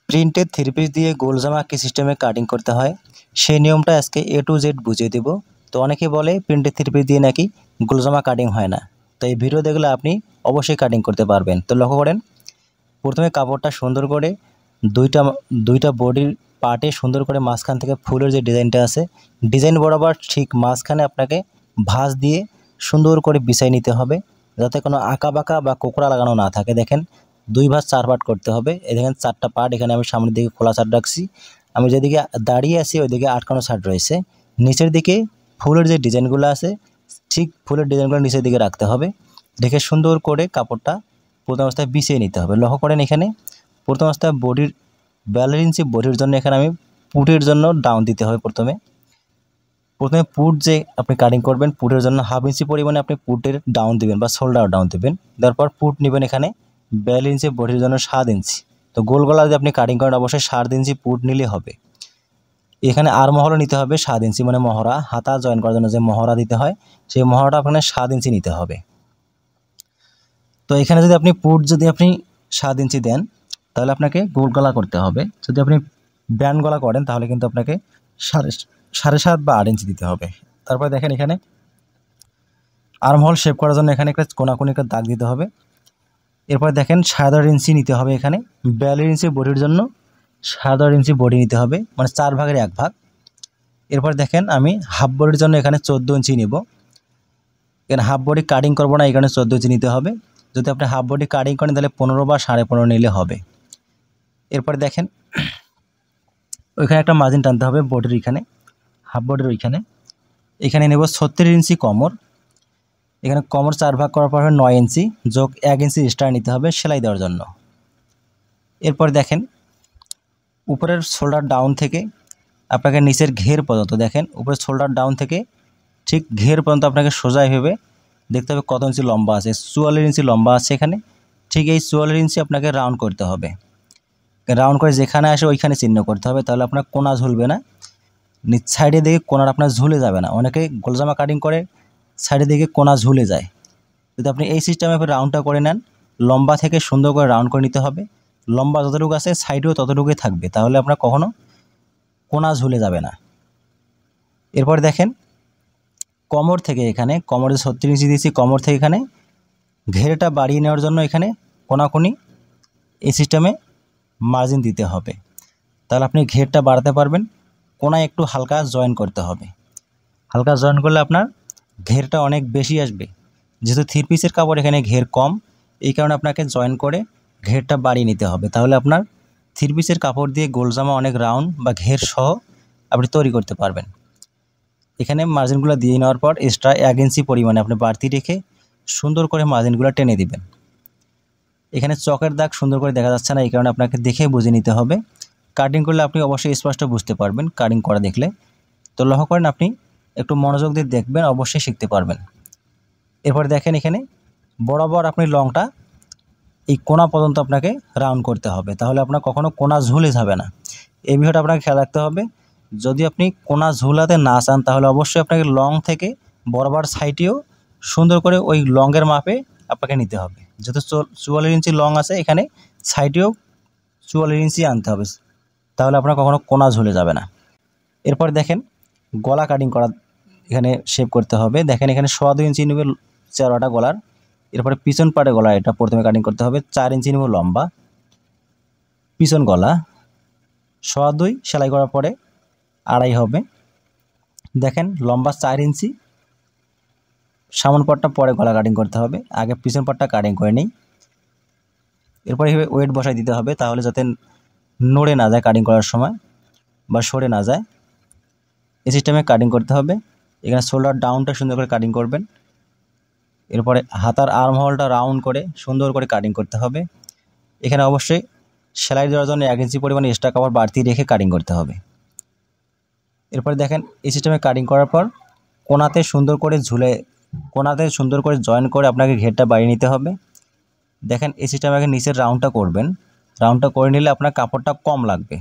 প্রিন্টের three piece দিয়ে গোল জামা কি সিস্টেমে কাটিং করতে হয় সেই নিয়মটা আজকে A to Z বুঝিয়ে দেব। তো অনেকে বলে প্রিন্টের থ্রি পিস দিয়ে নাকি গোল জামা কাটিং হয় না। তো এই ভিডিও দেখলে আপনি অবশ্যই কাটিং করতে পারবেন। তো লক্ষ্য করেন, প্রথমে কাপড়টা সুন্দর করে দুইটা বডির পার্টে সুন্দর করে মাঝখান থেকে ফুলের যে ডিজাইনটা আছে ডিজাইন বরাবর ঠিক মাঝখানে আপনাকে ভাঁজ দিয়ে সুন্দর করে বিছাই নিতে হবে, যাতে কোনো আঁকা বাঁকা বা কোকড়া লাগানো না থাকে। দেখেন 2 ভাঁজ 4 পার্ট করতে হবে। এই দেখেন 4টা পার্ট, এখানে আমি সামনের দিকে খোলা সাইড রাখছি, আমি যেদিকে দাঁড়িয়ে আছি ওইদিকে আটকানো সাইড রয়েছে। নিচের দিকে ফুলের যে ডিজাইনগুলো আছে ঠিক ফুলের ডিজাইনগুলো নিচের দিকে রাখতে হবে। রেখে সুন্দর করে কাপড়টা প্রথম অবস্থায় বিছিয়ে নিতে হবে। লক্ষ্য করেন, এখানে প্রথম অবস্থায় বডির 42 ইঞ্চি বডির জন্য এখানে আমি পুটের জন্য ডাউন দিতে হবে। প্রথমে পুট যে আপনি কাটিং করবেন, পুটের জন্য 1/2 ইঞ্চি পরিমাণে আপনি পুটের ডাউন দিবেন বা শোল্ডার ডাউন দিবেন। তারপর পুট নেবেন এখানে 42 ইঞ্চি বডির জন্য 7 ইঞ্চি। তো গোল গলা যদি আপনি কাটিং করেন অবশ্যই 7 ইঞ্চি পুট নিলে হবে। এখানে আর মহড়া নিতে হবে 7 ইঞ্চি, মানে মহড়া হাতা জয়েন করার জন্য যে মহড়া দিতে হয় সেই মহড়াটা আপনার 7 ইঞ্চি নিতে হবে। তো এখানে যদি আপনি পুট যদি আপনি 7 ইঞ্চি দেন তাহলে আপনাকে গোল গলা করতে হবে। যদি আপনি ব্যান্ড গলা করেন তাহলে কিন্তু আপনাকে 7.5 বা 8 ইঞ্চি দিতে হবে। তারপর দেখেন এখানে আর্মহোল শেপ করার জন্য এখানে একটা কোনাকুনি একটা দাগ দিতে হবে। এরপর দেখেন 7.5 ইঞ্চি নিতে হবে। এখানে 42 ইঞ্চি বডির জন্য 7.5 ইঞ্চি বডি নিতে হবে, মানে 4 ভাগের 1 ভাগ। এরপর দেখেন আমি হাফ বডির জন্য এখানে 14 ইঞ্চি নেব। এখানে হাফ বডি কাটিং করবো না, এখানে 14 ইঞ্চি নিতে হবে। যদি আপনি হাফ বডি কাটিং করেন তাহলে 15 বা 15.5 নিলে হবে। এরপর দেখেন ওইখানে একটা মার্জিন টানতে হবে বডির, এখানে হাফ বডির ওইখানে। এখানে নেব 36 ইঞ্চি কোমর। এখানে কোমর 4 ভাগ করার পর 9 ইঞ্চি যোগ 1 ইঞ্চি এক্সট্রা নিতে হবে সেলাই দেওয়ার জন্য। এরপর দেখেন উপরের শোল্ডার ডাউন থেকে আপনাকে নিচের ঘের পর্যন্ত, দেখেন উপরের শোল্ডার ডাউন থেকে ঠিক ঘের পর্যন্ত আপনাকে সোজা এভাবে দেখতে হবে কত ইঞ্চি লম্বা আছে। 44 ইঞ্চি লম্বা আছে এখানে। ঠিক এই 44 ইঞ্চি আপনাকে রাউন্ড করতে হবে। রাউন্ড করে যেখানে আসে ওইখানে চিহ্ন করতে হবে, তাহলে আপনার কোনা ঝুলবে না। নিচ সাইডে দিকে কোনার আপনার ঝুলে যাবে না। অনেকে গোলজামা কাটিং করে সাইডে দিকে কোনা ঝুলে যায়। যদি আপনি এই সিস্টেমে রাউন্ডটা করে নেন, লম্বা থেকে সুন্দর করে রাউন্ড করে নিতে হবে। লম্বা যতটুকু আছে সাইডেও ততটুকুই থাকবে, তাহলে আপনার কখনো কোনা ঝুলে যাবে না। এরপর দেখেন কোমর থেকে এখানে কোমরে 36 ইঞ্চি দিয়েছি, কোমর থেকে এখানে ঘেরটা বাড়িয়ে নেওয়ার জন্য এখানে কোনাকুনি এই সিস্টেমে মার্জিন দিতে হবে, তাহলে আপনি ঘেরটা বাড়াতে পারবেন। কোনায় একটু হালকা জয়েন করতে হবে। হালকা জয়েন করলে আপনার ঘেরটা অনেক বেশি আসবে। যেহেতু থ্রি পিসের কাপড় এখানে ঘের কম, এই কারণে আপনাকে জয়েন করে ঘেরটা বাড়িয়ে নিতে হবে। তাহলে আপনার থ্রি পিসের কাপড় দিয়ে গোলজামা অনেক রাউন্ড বা ঘের সহ আপনি তৈরি করতে পারবেন। এখানে মার্জিনগুলো দিয়ে নেওয়ার পর এক্সট্রা 1 ইঞ্চি পরিমাণে আপনি বাড়তি রেখে সুন্দর করে মার্জিনগুলো টেনে দিবেন। এখানে চকের দাগ সুন্দর করে দেখা যাচ্ছে না, এই কারণে আপনাকে দেখে বুঝে নিতে হবে। কাটিং করলে আপনি অবশ্যই স্পষ্ট বুঝতে পারবেন কাটিং করা দেখলে। তো লক্ষ্য করেন, আপনি একটু মনোযোগ দিয়ে দেখবেন, অবশ্যই শিখতে পারবেন। এরপর দেখেন এখানে বরাবর আপনি লংটা এই কোনা পর্যন্ত আপনাকে রাউন্ড করতে হবে, তাহলে আপনার কখনো কোনা ঝুলে যাবে না। এই বিষয়টা আপনাকে খেয়াল রাখতে হবে। যদি আপনি কোনা ঝুলাতে না চান তাহলে অবশ্যই আপনাকে লং থেকে বরাবর সাইডেও সুন্দর করে ওই লংয়ের মাপে আপনাকে নিতে হবে। যেহেতু 44 ইঞ্চি লং আছে, এখানে সাইডেও 44 ইঞ্চি আনতে হবে, তাহলে আপনার কখনো কোনা ঝুলে যাবে না। এরপর দেখেন গলা কাটিং করা এখানে শেপ করতে হবে। দেখেন এখানে 2.25 ইঞ্চি নেবে চওড়াটা গলার। এরপরে পিছন পাটে গলা এটা প্রথমে কাটিং করতে হবে। 4 ইঞ্চি নেব লম্বা পিছন গলা। 2.25 সেলাই করার পরে 2.5 হবে। দেখেন লম্বা 4 ইঞ্চি। সামন পাটটা পরে গলা কাটিং করতে হবে, আগে পিছন পাটটা কাটিং করে নিই। এরপরে এভাবে ওয়েট বসাই দিতে হবে, তাহলে যাতে নড়ে না যায় কাটিং করার সময় বা সরে না যায়, এই সিস্টেমে কাটিং করতে হবে। এখানে শোল্ডার ডাউনটা সুন্দর করে কাটিং করবেন। এরপরে হাতার আর্ম হোলটা রাউন্ড করে সুন্দর করে কাটিং করতে হবে। এখানে অবশ্যই সেলাই দেওয়ার জন্য 1 ইঞ্চি পরিমাণে এক্সট্রা কাপড় বাড়তি রেখে কাটিং করতে হবে। এরপরে দেখেন এই সিস্টেমে কাটিং করার পর কোনাতে সুন্দর করে জয়েন করে আপনাকে ঘেরটা বাড়িয়ে নিতে হবে। দেখেন এই সিস্টেমে আগে নিচের রাউন্ডটা করবেন। রাউন্ডটা করে নিলে আপনার কাপড়টা কম লাগবে,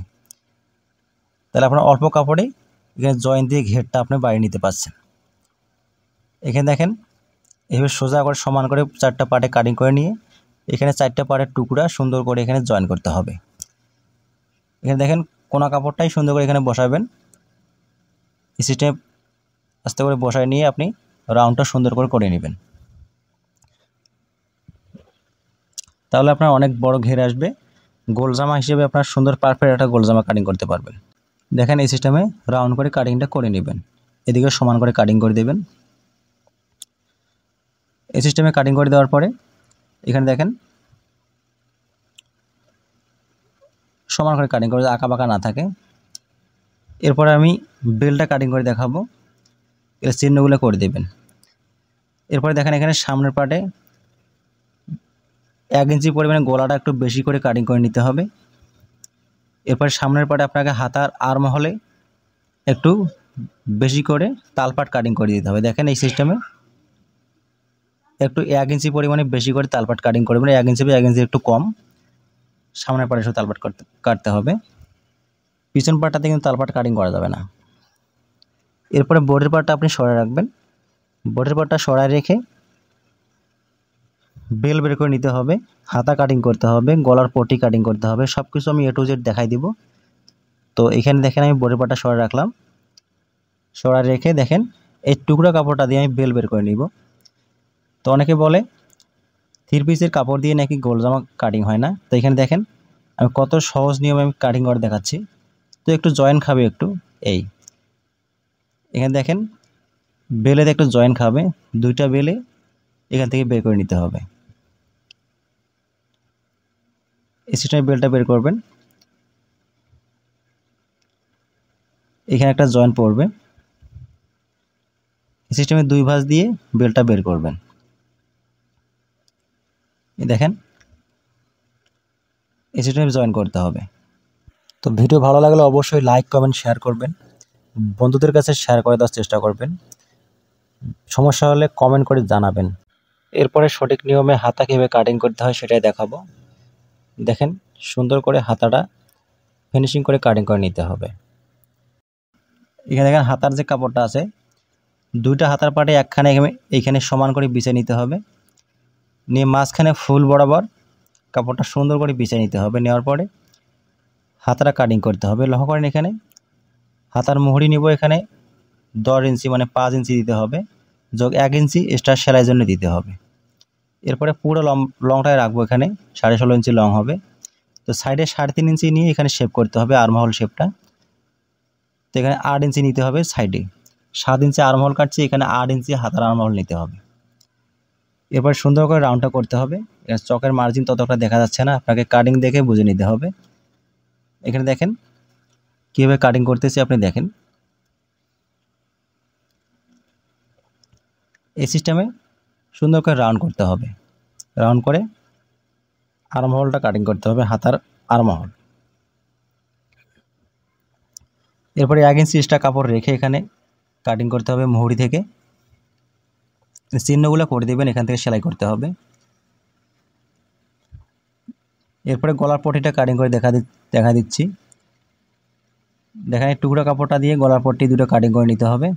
তাহলে আপনার অল্প কাপড়েই এখানে জয়েন দিয়ে ঘেরটা আপনি বাড়িয়ে নিতে পারছেন। এখানে দেখেন এভাবে সোজা করে সমান করে 4টা পার্টে কাটিং করে নিয়ে এখানে 4টা পার্টের টুকরা সুন্দর করে এখানে জয়েন করতে হবে। এখানে দেখেন কোনা কাপড়টাই সুন্দর করে এখানে বসাবেন। এই সিস্টেমে আস্তে করে বসায় নিয়ে আপনি রাউন্ডটা সুন্দর করে নেবেন। তাহলে আপনার অনেক বড় ঘের আসবে, গোল জামা হিসেবে আপনার সুন্দর পারফেক্ট একটা গোল জামা কাটিং করতে পারবেন। দেখেন এই সিস্টেমে রাউন্ড করে কাটিংটা করে নেবেন, এদিকে সমান করে কাটিং করে দেবেন। এই সিস্টেমে কাটিং করে দেওয়ার পরে এখানে দেখেন সমান করে কাটিং করে আঁকা বাঁকা না থাকে। এরপরে আমি বেলটা কাটিং করে দেখাবো, এর চিহ্নগুলো করে দেবেন। এরপরে দেখেন এখানে সামনের পার্টে 1 ইঞ্চি পরিমাণে গলাটা একটু বেশি করে কাটিং করে নিতে হবে। এরপর সামনের পার্টে আপনাকে হাতার আর্ম হলে একটু বেশি করে তালপাট কাটিং করে দিতে হবে। দেখেন এই সিস্টেমে একটু 1 ইঞ্চি পরিমাণে বেশি করে তালপাট কাটিং করবেন, 1 ইঞ্চি বা 1 ইঞ্চি একটু কম সামনের পার্টে শুধু তালপাট কাটতে হবে, পিছন পার্টটাতে কিন্তু তালপাট কাটিং করা যাবে না। এরপরে বডির পার্টটা আপনি সরায় রাখবেন, বডির পার্টটা সরায় রেখে বেল বের করে নিতে হবে, হাতা কাটিং করতে হবে, গলার পটি কাটিং করতে হবে, সব কিছু আমি A to Z দেখাই দিব। তো এখানে দেখেন আমি বডির পার্টটা সরায় রাখলাম, সরায় রেখে দেখেন এই টুকরা কাপড়টা দিয়ে আমি বেল বের করে নিব। তো অনেকে বলে 3 পিসের কাপড় দিয়ে নাকি গোল জামা কাটিং হয় না। তো এখানে দেখেন আমি কত সহজ নিয়মে আমি কাটিং করে দেখাচ্ছি। তো একটু জয়েন খাবে একটু, এখানে দেখেন বেলেতে একটু জয়েন খাবে, 2টা বেলে এখান থেকে বের করে নিতে হবে। এই সিস্টেমে বেলটা বের করবেন, এখানে একটা জয়েন পড়বে, এই সিস্টেমে 2 ভাঁজ দিয়ে বেলটা বের করবেন। এই দেখেন এই সিস্টেমে জয়েন করতে হবে। তো ভিডিও ভালো লাগলে অবশ্যই লাইক কমেন্ট শেয়ার করবেন, বন্ধুদের কাছে শেয়ার করে দেওয়ার চেষ্টা করবেন, সমস্যা হলে কমেন্ট করে জানাবেন। এরপরে সঠিক নিয়মে হাতা কীভাবে কাটিং করতে হয় সেটাই দেখাবো। দেখেন সুন্দর করে হাতাটা ফিনিশিং করে কাটিং করে নিতে হবে। এখানে দেখেন হাতার যে কাপড়টা আছে 2টা হাতার পাটে একখানে এইখানে সমান করে বিছিয়ে নিতে হবে, নিয়ে মাঝখানে ফুল বরাবর কাপড়টা সুন্দর করে বিছিয়ে নিতে হবে। নেওয়ার পরে হাতাটা কাটিং করতে হবে। লক্ষ্য করেন এখানে হাতার মুহুরি নিব, এখানে 10 ইঞ্চি মানে 5 ইঞ্চি দিতে হবে, যোগ 1 ইঞ্চি এক্সট্রা সেলাইয়ের জন্য দিতে হবে। এরপরে পুরো লংটায় রাখবো, এখানে 16.5 ইঞ্চি লং হবে। তো সাইডে 3.5 ইঞ্চি নিয়ে এখানে শেপ করতে হবে আর্মহোল শেপটা। তো এখানে 8 ইঞ্চি নিতে হবে সাইডে, 7 ইঞ্চি আর্মহোল কাটছি, এখানে 8 ইঞ্চি হাতার আর্মহোল নিতে হবে। এরপর সুন্দর করে রাউন্ডটা করতে হবে। চকের মার্জিন ততটা দেখা যাচ্ছে না, আপনাকে কাটিং দেখে বুঝে নিতে হবে। এখানে দেখেন কীভাবে কাটিং করতেছি আপনি দেখেন। এই সিস্টেমে সুন্দর করে রাউন্ড করতে হবে, রাউন্ড করে আর্মহোলটা কাটিং করতে হবে, হাতার আর্মহোল। এরপরে 1 ইঞ্চি এক্সট্রা কাপড় রেখে এখানে কাটিং করতে হবে মুহুরি থেকে, চিহ্নগুলো করে দেবেন, এখান থেকে সেলাই করতে হবে। এরপরে গলার পটিটা কাটিং করে দেখা দিচ্ছি। দেখেন এই টুকরা কাপড়টা দিয়ে গলার পট্টি 2টো কাটিং করে নিতে হবে।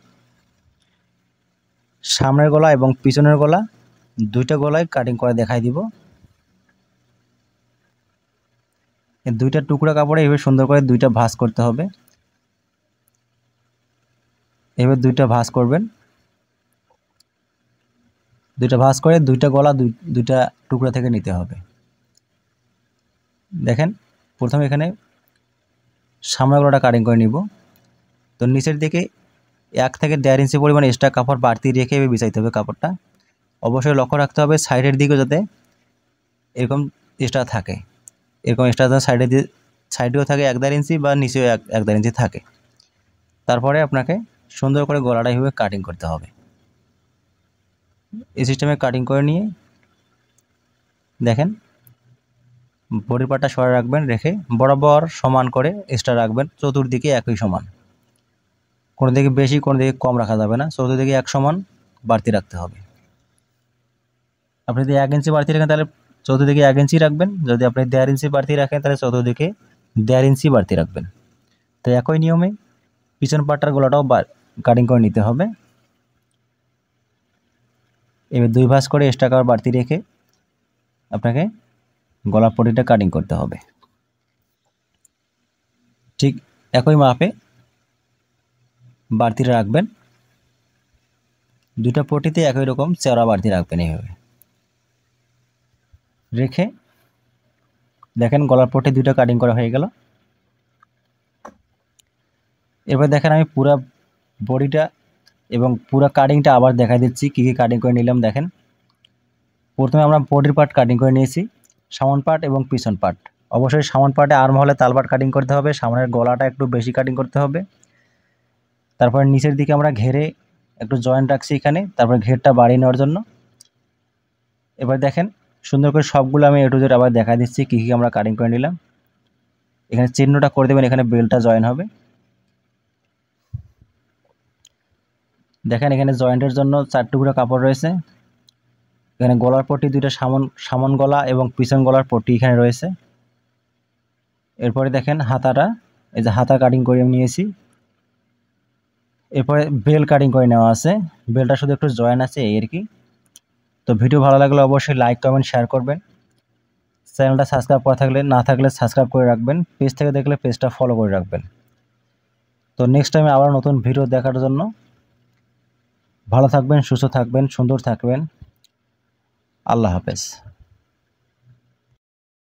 সামনের গলা এবং পিছনের গলা 2টা গলায় কাটিং করে দেখাই দিব। এই 2টা টুকরা কাপড়ে এভাবে সুন্দর করে 2টা ভাঁজ করতে হবে, এভাবে 2টা ভাঁজ করবেন। 2টা ভাঁজ করে 2টা গলা 2টা টুকরা থেকে নিতে হবে। দেখেন প্রথমে এখানে সামনের গলাটা কাটিং করে নিব। তো নিচের দিকে 1 থেকে 1.5 ইঞ্চি পরিমাণ এক্সট্রা কাপড় বাড়তি রেখে বিছাইতে হবে কাপড়টা। অবশ্যই লক্ষ্য রাখতে হবে সাইডের দিকে যাতে এরকম এক্সট্রা থাকে, এরকম এক্সট্রা সাইডেও থাকে 1.5 ইঞ্চি বা নিচেও 1.5 ইঞ্চি থাকে। তারপরে আপনাকে সুন্দর করে গলাটা এইভাবে কাটিং করতে হবে। এই সিস্টেমে কাটিং করে নিয়ে দেখেন বডির পার্টটা সরে রাখবেন, রেখে বরাবর সমান করে এক্সট্রা রাখবেন, চতুর্দিকে একই সমান, কোনো দিকে বেশি কোনো দিকে কম রাখা যাবে না, চতুর্দিকে এক সমান বাড়তি রাখতে হবে। আপনি যদি 1 ইঞ্চি বাড়তি রাখেন তাহলে চতুর্দিকে 1 ইঞ্চি রাখবেন, যদি আপনি 1.5 ইঞ্চি বাড়তি রাখেন তাহলে চতুর্দিকে 1.5 ইঞ্চি বাড়তি রাখবেন। তো একই নিয়মে পিছন পাটটার গলাটাও কাটিং করে নিতে হবে। এবার 2 ভাঁজ করে এক্সট্রা কাপড় বাড়তি রেখে আপনাকে গলা পটিটা কাটিং করতে হবে। ঠিক একই মাপে বাড়তি রাখবেন। দুটো পটিতে একই রকম চওড়া বাড়তি রাখবেন। এইভাবে রেখে দেখেন গলার পটে দুটো কাটিং করা হয়ে গেল। এবার দেখেন আমি পুরো বডিটা এবং পুরো কাটিংটা আবার দেখা দিচ্ছি কী কী কাটিং করে নিলাম। দেখেন প্রথমে আমরা বডির পার্ট কাটিং করে নিয়েছি, সামন পার্ট এবং পিছন পার্ট। অবশ্যই সামন পার্টে আর্ম হলে তালপাট কাটিং করতে হবে, সামনের গলাটা একটু বেশি কাটিং করতে হবে। তারপর নিচের দিকে আমরা ঘেরে একটু জয়েন্ট রাখছি এখানে, তারপর ঘেরটা বাড়িয়ে নেওয়ার জন্য। এবার দেখেন সুন্দর করে সবগুলো আমি A to Z আবার দেখা দিচ্ছি কী কী আমরা কাটিং করে নিলাম। এখানে চিহ্নটা করে দেবেন, এখানে বেলটা জয়েন হবে। দেখেন এখানে জয়েন্টের জন্য 4 টুকরো কাপড় রয়েছে। এখানে গলার পট্টি দুইটা সামন গলা এবং পিছন গলার পট্টি এখানে রয়েছে। এরপরে দেখেন হাতাটা, এই যে হাতা কাটিং করে নিয়েছি। এরপরে বেল কাটিং করে নেওয়া আছে, বেলটা শুধু একটু জয়েন আছে এই আর কি। তো ভিডিও ভালো লাগলে অবশ্যই লাইক কমেন্ট শেয়ার করবেন। চ্যানেলটা সাবস্ক্রাইব করা থাকলে না থাকলে সাবস্ক্রাইব করে রাখবেন, পেজ থেকে দেখলে পেজটা ফলো করে রাখবেন। তো নেক্সট টাইমে আবার নতুন ভিডিও দেখার জন্য ভালো থাকবেন, সুস্থ থাকবেন, সুন্দর থাকবেন। আল্লাহ হাফেজ।